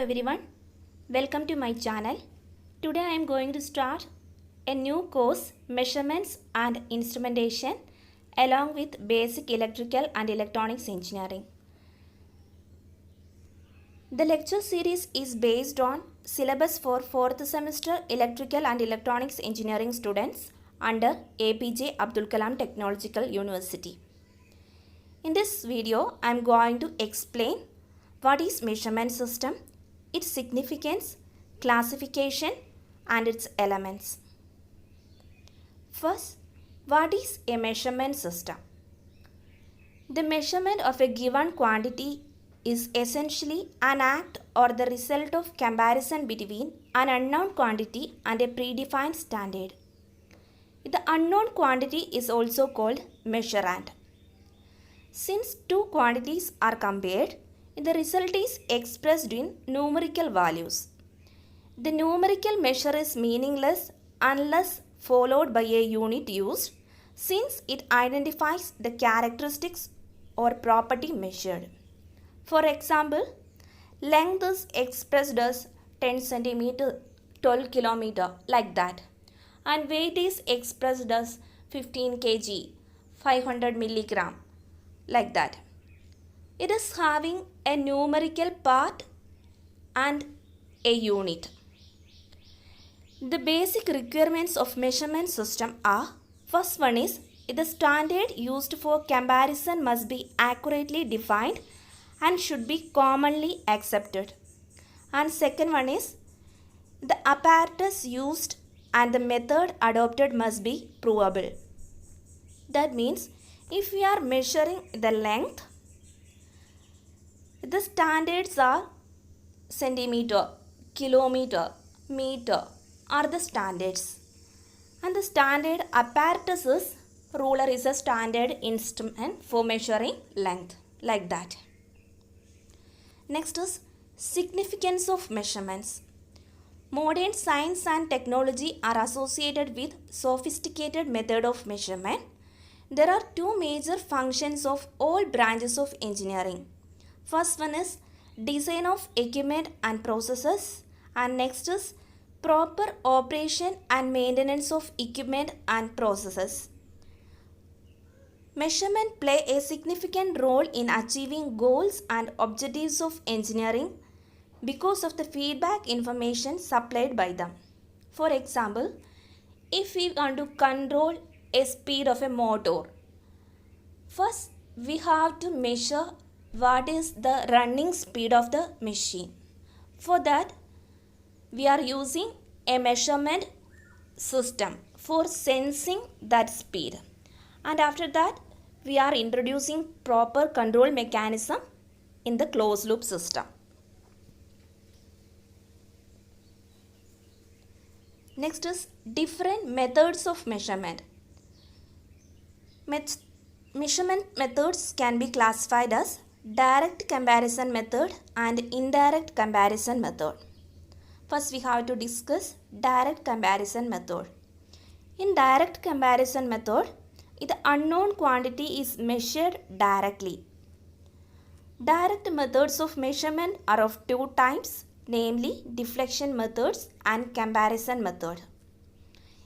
everyone, welcome to my channel. Today I am going to start a new course, Measurements and Instrumentation, along with Basic Electrical and Electronics Engineering. The lecture series is based on syllabus for 4th semester Electrical and Electronics Engineering students under APJ Abdul Kalam Technological University. In this video, I am going to explain what is measurement system, its significance, classification and its elements. First, what is a measurement system? The measurement of a given quantity is essentially an act or the result of comparison between an unknown quantity and a predefined standard. The unknown quantity is also called measurand. Since two quantities are compared, the result is expressed in numerical values. The numerical measure is meaningless unless followed by a unit used, since it identifies the characteristics or property measured. For example, length is expressed as 10 cm, 12 km, like that, and weight is expressed as 15 kg, 500 milligram, like that. It is having a numerical part and a unit. The basic requirements of measurement system are: first one is the standard used for comparison must be accurately defined and should be commonly accepted. And second one is the apparatus used and the method adopted must be provable. That means if we are measuring the length, the standards are centimeter, kilometer, meter are the standards. And the standard apparatus is, ruler is a standard instrument for measuring length, like that. Next is significance of measurements. Modern science and technology are associated with sophisticated method of measurement. There are two major functions of all branches of engineering. First one is design of equipment and processes, and next is proper operation and maintenance of equipment and processes. Measurement play a significant role in achieving goals and objectives of engineering because of the feedback information supplied by them. For example, if we want to control a speed of a motor, first we have to measure what is the running speed of the machine. For that, we are using a measurement system for sensing that speed. And after that, we are introducing proper control mechanism in the closed loop system. Next is different methods of measurement. Measurement methods can be classified as direct comparison method and indirect comparison method. First, we have to discuss direct comparison method. In direct comparison method, the unknown quantity is measured directly. Direct methods of measurement are of two types, namely deflection methods and comparison method.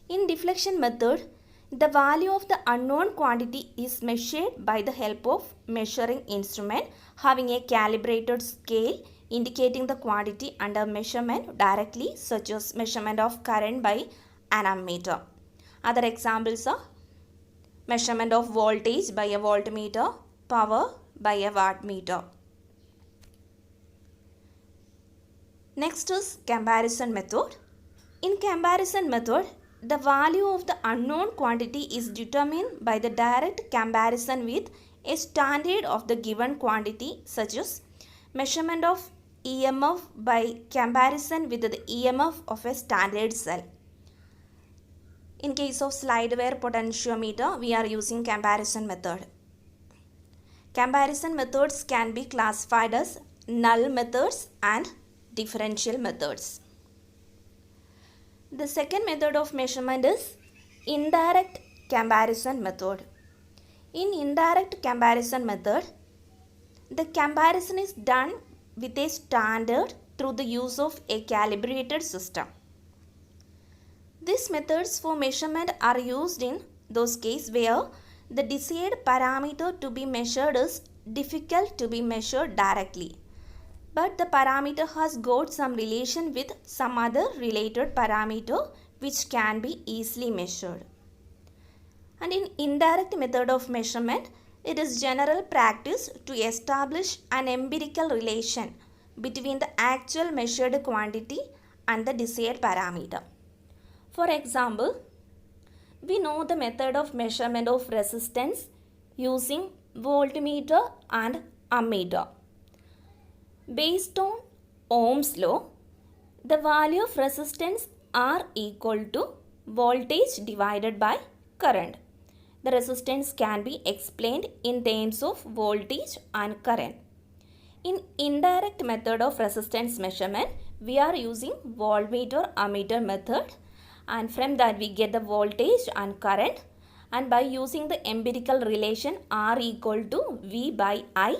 In deflection method, the value of the unknown quantity is measured by the help of measuring instrument having a calibrated scale indicating the quantity under measurement directly, such as measurement of current by an ammeter. Other examples are measurement of voltage by a voltmeter, power by a wattmeter. Next is comparison method. In comparison method, the value of the unknown quantity is determined by the direct comparison with a standard of the given quantity, such as measurement of EMF by comparison with the EMF of a standard cell. In case of slide wire potentiometer, we are using comparison method. Comparison methods can be classified as null methods and differential methods. The second method of measurement is indirect comparison method. In indirect comparison method, the comparison is done with a standard through the use of a calibrated system. These methods for measurement are used in those cases where the desired parameter to be measured is difficult to be measured directly, but the parameter has got some relation with some other related parameter which can be easily measured. And in indirect method of measurement, it is general practice to establish an empirical relation between the actual measured quantity and the desired parameter. For example, we know the method of measurement of resistance using voltmeter and ammeter. Based on Ohm's law, the value of resistance R equal to voltage divided by current. The resistance can be explained in terms of voltage and current. In indirect method of resistance measurement, we are using voltmeter ammeter method, and from that we get the voltage and current, and by using the empirical relation R equal to V by I,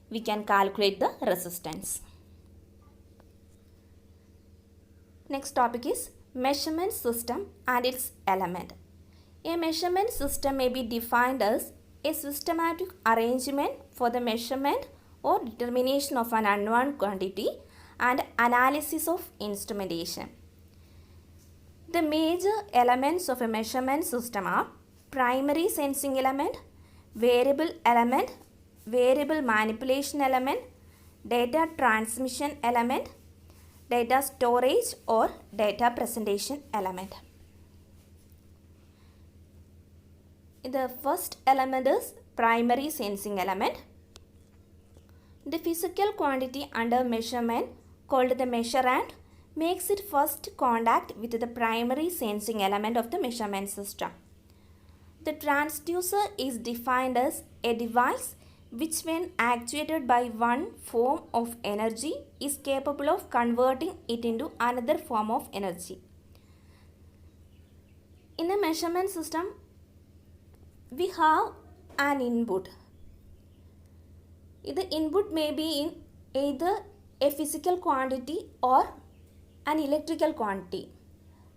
we can calculate the resistance. Next topic is measurement system and its element. A measurement system may be defined as a systematic arrangement for the measurement or determination of an unknown quantity and analysis of instrumentation. The major elements of a measurement system are primary sensing element, variable element, variable manipulation element, data transmission element, data storage or data presentation element. The first element is primary sensing element. The physical quantity under measurement called the measurand makes its first contact with the primary sensing element of the measurement system. The transducer is defined as a device which, when actuated by one form of energy, is capable of converting it into another form of energy. In a measurement system, we have an input. The input may be in either a physical quantity or an electrical quantity.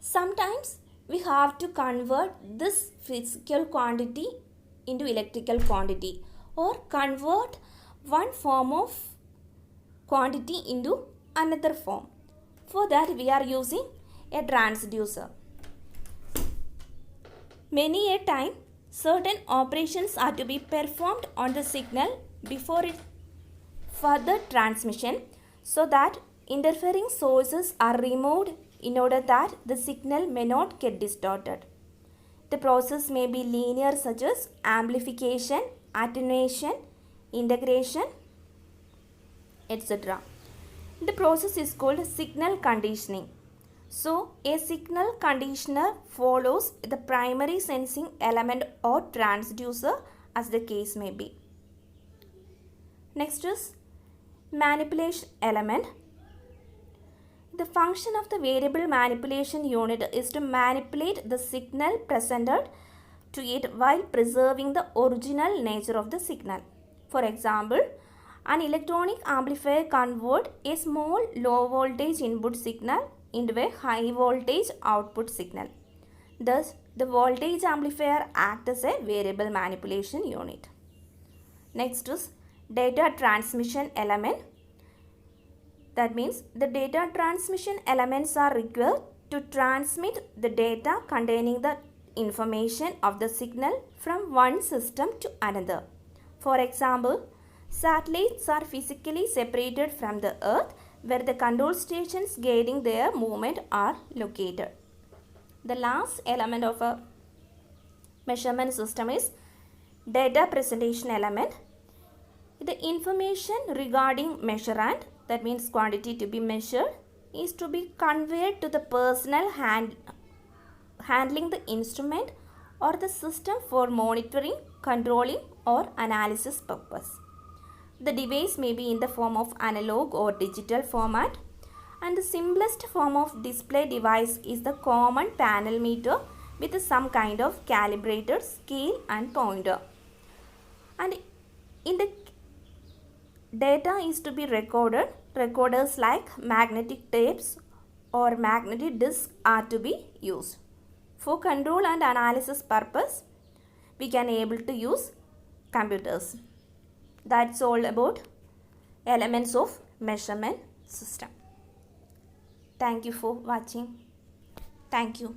Sometimes we have to convert this physical quantity into electrical quantity, or convert one form of quantity into another form. For that we are using a transducer. Many a time certain operations are to be performed on the signal before its further transmission, so that interfering sources are removed in order that the signal may not get distorted. The process may be linear, such as amplification, attenuation, integration, etc. The process is called signal conditioning. So, a signal conditioner follows the primary sensing element or transducer, as the case may be. Next is manipulation element. The function of the variable manipulation unit is to manipulate the signal presented to it while preserving the original nature of the signal. For example, an electronic amplifier converts a small low voltage input signal into a high voltage output signal. Thus, the voltage amplifier acts as a variable manipulation unit. Next is data transmission element. That means the data transmission elements are required to transmit the data containing the information of the signal from one system to another. For example, satellites are physically separated from the Earth, where the control stations guiding their movement are located. The last element of a measurement system is data presentation element. The information regarding measurand, that means quantity to be measured, is to be conveyed to the personnel handling the instrument or the system for monitoring, controlling or analysis purpose. The device may be in the form of analog or digital format, and the simplest form of display device is the common panel meter with some kind of calibrated scale and pointer. And in the data is to be recorded recorders like magnetic tapes or magnetic discs are to be used. For control and analysis purpose, we can able to use computers. That's all about elements of measurement system. Thank you for watching. Thank you.